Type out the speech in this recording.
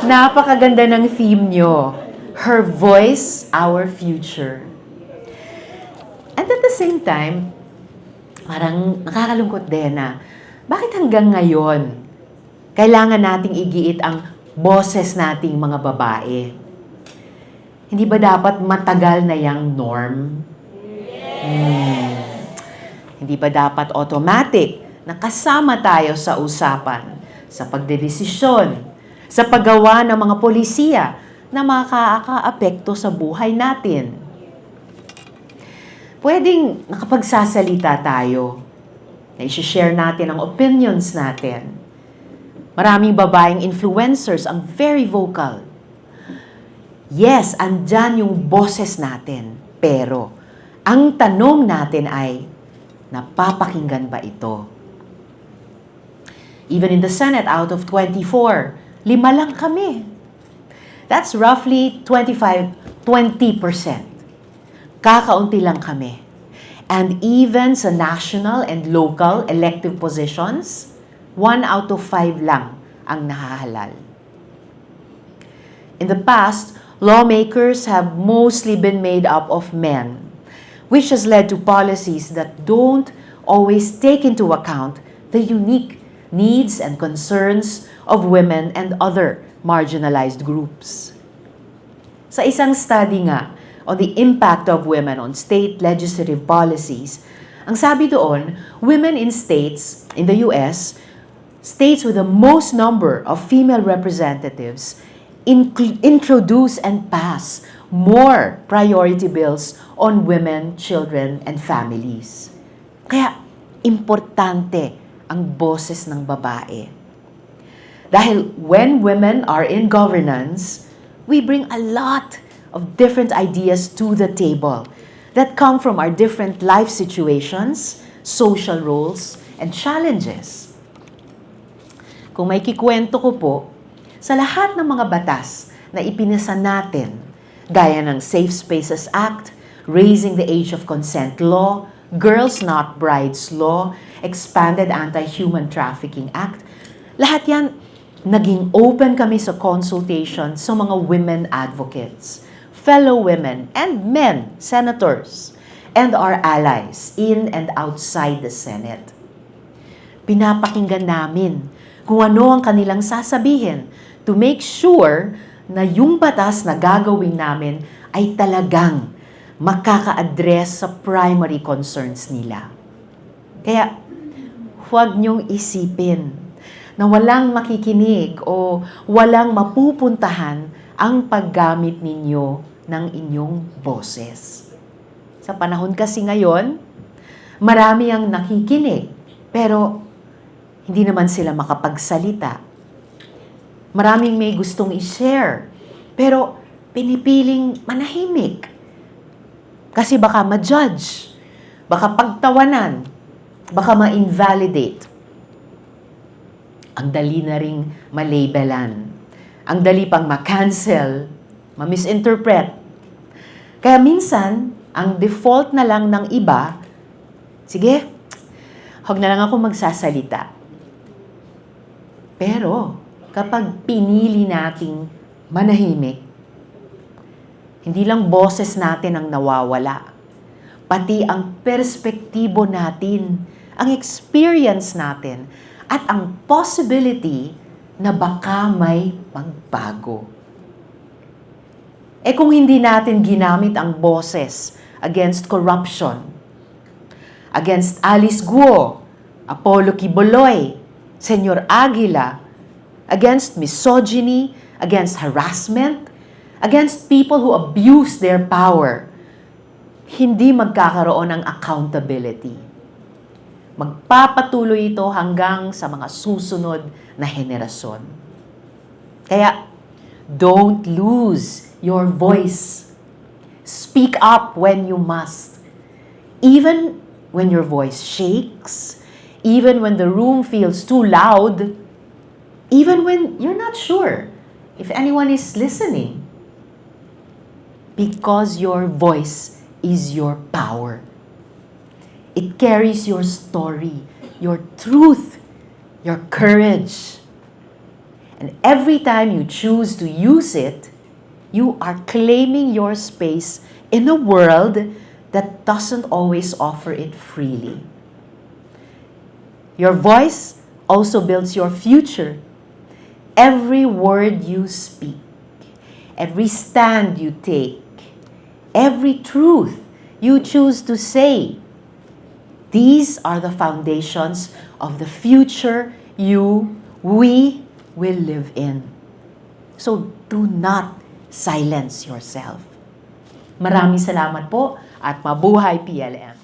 Napakaganda ng theme nyo. Her voice, our future. And at the same time, parang nakakalungkot din na bakit hanggang ngayon kailangan nating igiit ang boses nating mga babae? Hindi ba dapat matagal na yang norm? Hindi ba dapat automatic na kasama tayo sa usapan, sa pagdedesisyon, sa paggawa ng mga polisiya na makakaapekto sa buhay natin? Pwedeng nakapagsasalita tayo, na i-share natin ang opinions natin. Maraming babaeng influencers ang very vocal. Yes, andyan yung boses natin. Pero, ang tanong natin ay, napapakinggan ba ito? Even in the Senate, out of 24, 5 lang kami. That's roughly 20%. Kakaunti lang kami. And even sa national and local elective positions, 1 out of 5 lang ang nahahalal. In the past, lawmakers have mostly been made up of men, which has led to policies that don't always take into account the unique needs and concerns of women and other marginalized groups. Sa isang study nga on the impact of women on state legislative policies, ang sabi doon, women in states in the US, states with the most number of female representatives introduce and pass more priority bills on women, children, and families. Kaya, importante ang boses ng babae. Dahil when women are in governance, we bring a lot of different ideas to the table that come from our different life situations, social roles, and challenges. Kung may kikwento ko po, sa lahat ng mga batas na ipinasa natin, gaya ng Safe Spaces Act, Raising the Age of Consent Law, Girls Not Brides Law, Expanded Anti-Human Trafficking Act, lahat yan, naging open kami sa consultation sa mga women advocates, fellow women and men, senators, and our allies in and outside the Senate. Pinapakinggan namin kung ano ang kanilang sasabihin to make sure na yung batas na gagawin namin ay talagang makaka-address sa primary concerns nila. Kaya, huwag niyong isipin na walang makikinig o walang mapupuntahan ang paggamit ninyo ng inyong boses. Sa panahon kasi ngayon, marami ang nakikinig, pero hindi naman sila makapagsalita. Maraming may gustong i-share, pero pinipiling manahimik. Kasi baka ma-judge, baka pagtawanan, baka ma-invalidate. Ang dali na ring malabelan. Ang dali pang ma-cancel, ma-misinterpret. Kaya minsan, ang default na lang ng iba, sige, huwag na lang ako magsasalita. Pero, kapag pinili nating manahimik, hindi lang boses natin ang nawawala, pati ang perspektibo natin, ang experience natin, at ang possibility na baka may magbago. Kung hindi natin ginamit ang boses against corruption, against Alice Guo, Apollo Quiboloy, Senyor Aguila, against misogyny, against harassment, against people who abuse their power, hindi magkakaroon ng accountability. Magpapatuloy ito hanggang sa mga susunod na henerasyon. Kaya, don't lose your voice. Speak up when you must. Even when your voice shakes, even when the room feels too loud, even when you're not sure if anyone is listening. Because your voice is your power. It carries your story, your truth, your courage. And every time you choose to use it, you are claiming your space in a world that doesn't always offer it freely. Your voice also builds your future. Every word you speak, every stand you take, every truth you choose to say, these are the foundations of the future we will live in. So do not silence yourself. Maraming salamat po at mabuhay PLM.